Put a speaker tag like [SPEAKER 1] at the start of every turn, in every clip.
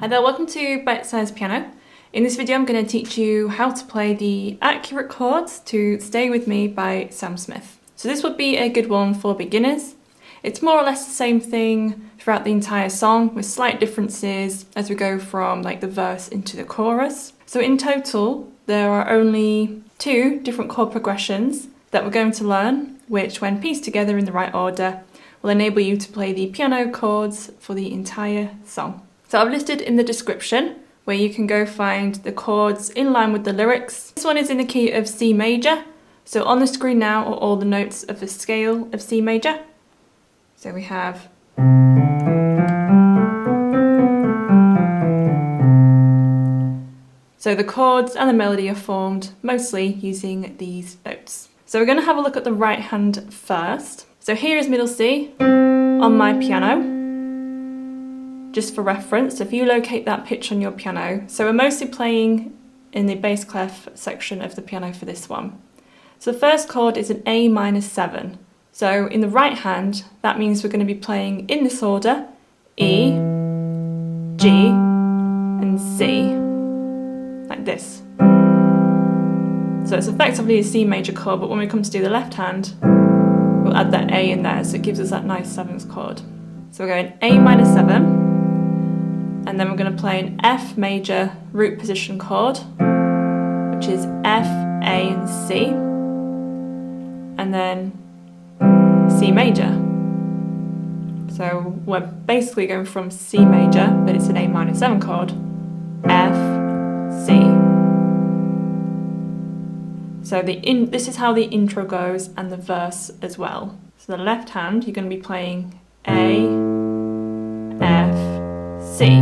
[SPEAKER 1] Hi there, welcome to Bitesize Piano. In this video I'm going to teach you how to play the accurate chords to Stay With Me by Sam Smith. So this would be a good one for beginners. It's more or less the same thing throughout the entire song with slight differences as we go from like the verse into the chorus. So in total there are only 2 different chord progressions that we're going to learn, which when pieced together in the right order will enable you to play the piano chords for the entire song. So I've listed in the description where you can go find the chords in line with the lyrics. This one is in the key of C major. So on the screen now are all the notes of the scale of C major. So we have so the chords and the melody are formed mostly using these notes. So we're going to have a look at the right hand first. So here is middle C on my piano. Just for reference, if you locate that pitch on your piano, so we're mostly playing in the bass clef section of the piano for this one. So the first chord is an A minor 7. So in the right hand, that means we're going to be playing in this order: E, G, and C, like this. So it's effectively a C major chord, but when we come to do the left hand, we'll add that A in there, so it gives us that nice 7th chord. So we're going A minor 7. And then we're going to play an F major root position chord, which is F, A, and C, and then C major. So we're basically going from C major, but it's an A minor 7 chord, F, C. So this is how the intro goes and the verse as well. So the left hand, you're going to be playing A, F, C.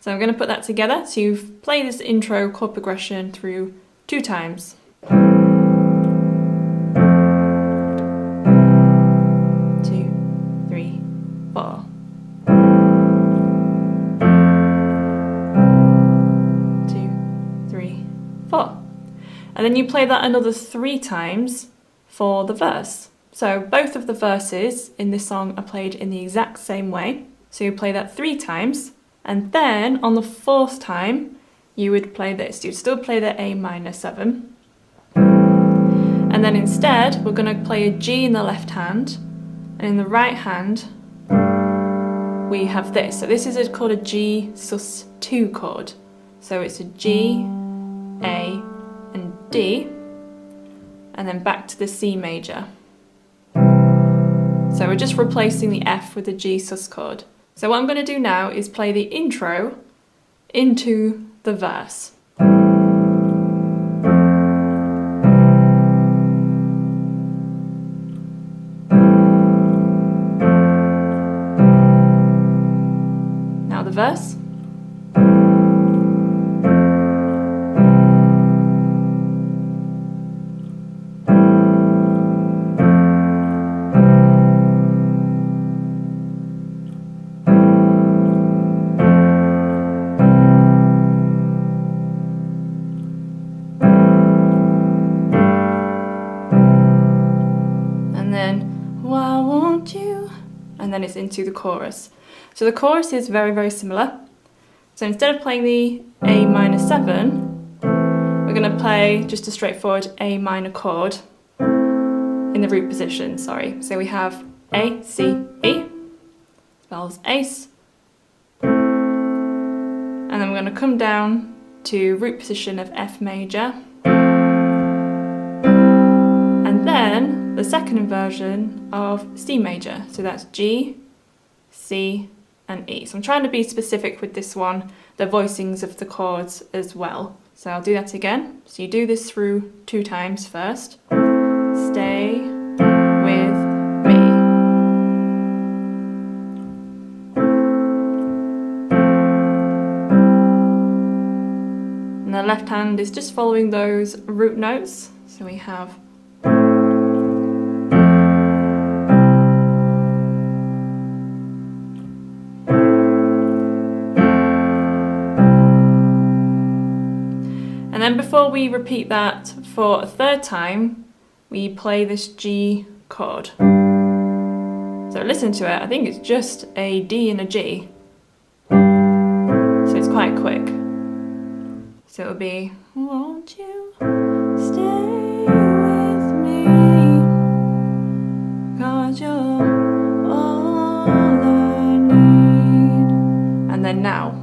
[SPEAKER 1] So I'm going to put that together. So you play this intro chord progression through 2 times. 2, 3, 4. 2, 3, 4. And then you play that another 3 times for the verse. So both of the verses in this song are played in the exact same way. So you play that 3 times, and then on the 4th time you would play this. You'd still play the A minor 7. And then instead we're going to play a G in the left hand, and in the right hand we have this. So this is called a G sus2 chord. So it's a G, A, and D, and then back to the C major. So we're just replacing the F with the G sus chord. So what I'm going to do now is play the intro into the verse. Now the verse. And then it's into the chorus. So the chorus is very, very similar. So instead of playing the A minor 7, we're going to play just a straightforward A minor chord in the root position, sorry. So we have A, C, E, spells ace. And then we're going to come down to root position of F major. And then the second inversion of C major. So that's G, C, and E. So I'm trying to be specific with this one, the voicings of the chords as well. So I'll do that again. So you do this through 2 times first. Stay with me. And the left hand is just following those root notes. So we have and then before we repeat that for a 3rd time, we play this G chord. So listen to it, I think it's just a D and a G, quite quick. So it'll be, won't you stay with me, 'cause you're all I need. And then now.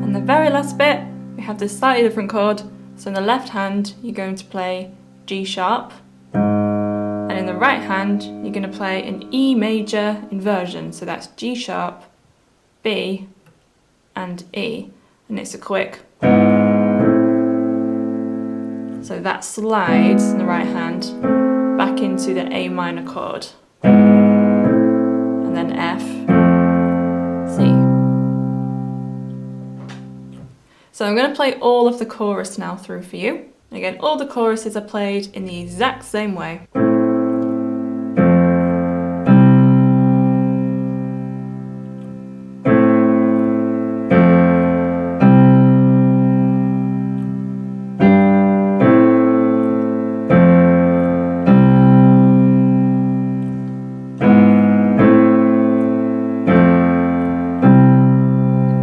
[SPEAKER 1] And the very last bit, we have this slightly different chord. So in the left hand, you're going to play G sharp. And in the right hand, you're going to play an E major inversion. So that's G sharp, B, and E. And it's a quick. So that slides in the right hand back into the A minor chord. And then F, C. So I'm going to play all of the chorus now through for you. Again, all the choruses are played in the exact same way.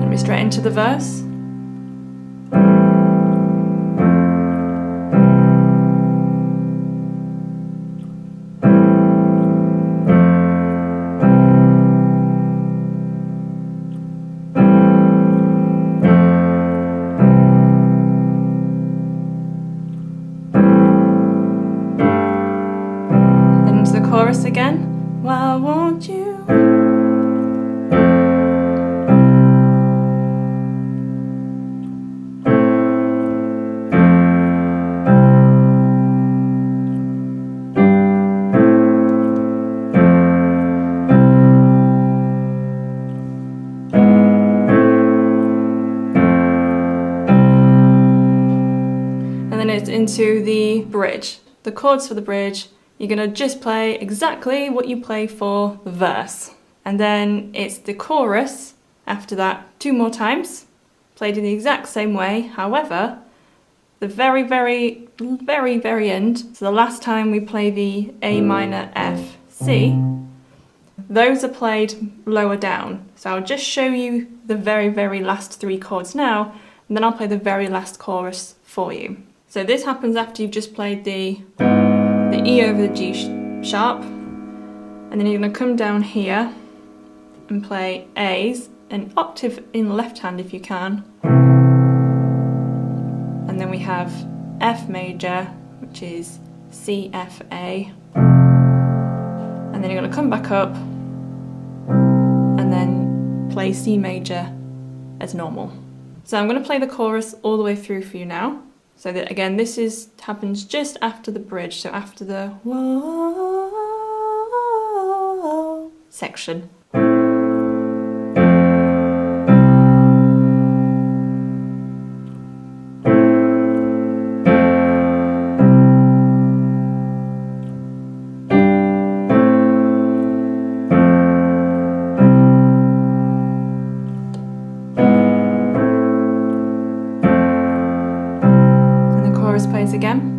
[SPEAKER 1] Then we straight into the verse. Chorus again. Why won't you? And then it's into the bridge. The chords for the bridge. You're going to just play exactly what you play for the verse. And then it's the chorus after that 2 more times, played in the exact same way. However, the very end, so the last time we play the A minor, F, C, those are played lower down. So I'll just show you the very last 3 chords now, and then I'll play the very last chorus for you. So this happens after you've just played the E over the G sharp, and then you're going to come down here and play A's, an octave in the left hand if you can, and then we have F major, which is C, F, A, and then you're going to come back up and then play C major as normal. So I'm going to play the chorus all the way through for you now. So that again, this happens just after the bridge, so after the whoa section. Plays again.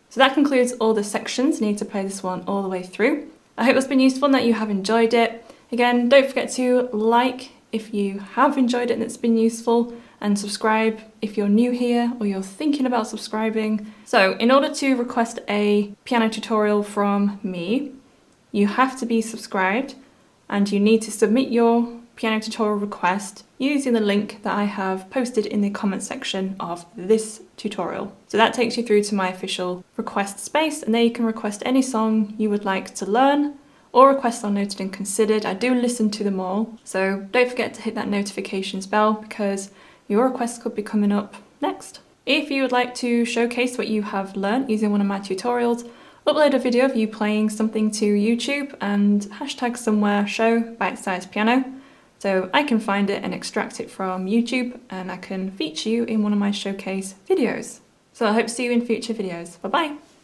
[SPEAKER 1] So that concludes all the sections. You need to play this one all the way through. I hope it's been useful and that you have enjoyed it. Again, don't forget to like if you have enjoyed it and it's been useful, and subscribe if you're new here or you're thinking about subscribing. So in order to request a piano tutorial from me, you have to be subscribed and you need to submit your piano tutorial request using the link that I have posted in the comment section of this tutorial. So that takes you through to my official request space, and there you can request any song you would like to learn or requests are noted and considered. I do listen to them all, so don't forget to hit that notifications bell because your request could be coming up next. If you would like to showcase what you have learned using one of my tutorials, upload a video of you playing something to YouTube and hashtag somewhere show Bitesize Piano so I can find it and extract it from YouTube, and I can feature you in one of my showcase videos. So I hope to see you in future videos. Bye bye!